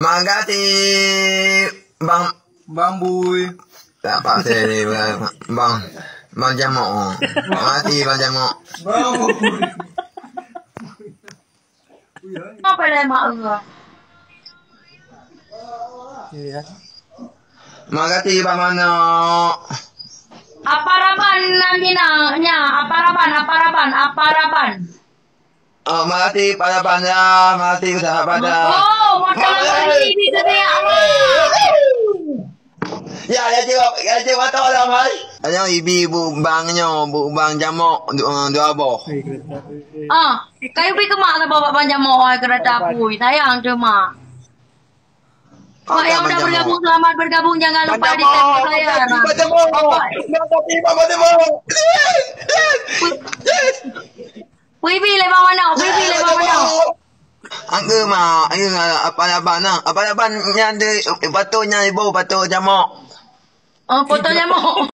Magati Bang Bambui. tak apa saya Bang Jamok. Mati Bang Jamok. Apa lah mak enggak? Iya. Magati Bang Mano. Aparaban nanti nya, aparaban. Oh, mati pada pada, mati udah pada. Oh, macam ini dia apa? Ya cakap tahu lah mai. Ada ibu bangnya, bu bang Jamok dua boh. Kayu pergi ke mak lah bawa panjang mau kereta pui. Sayang cuma. Mak yang udah bergabung, selamat bergabung. Jangan lupa di tag saya. Wibi lebar mana? Angka mah, apa laban yang ada batu Jamok. Fotonya mau.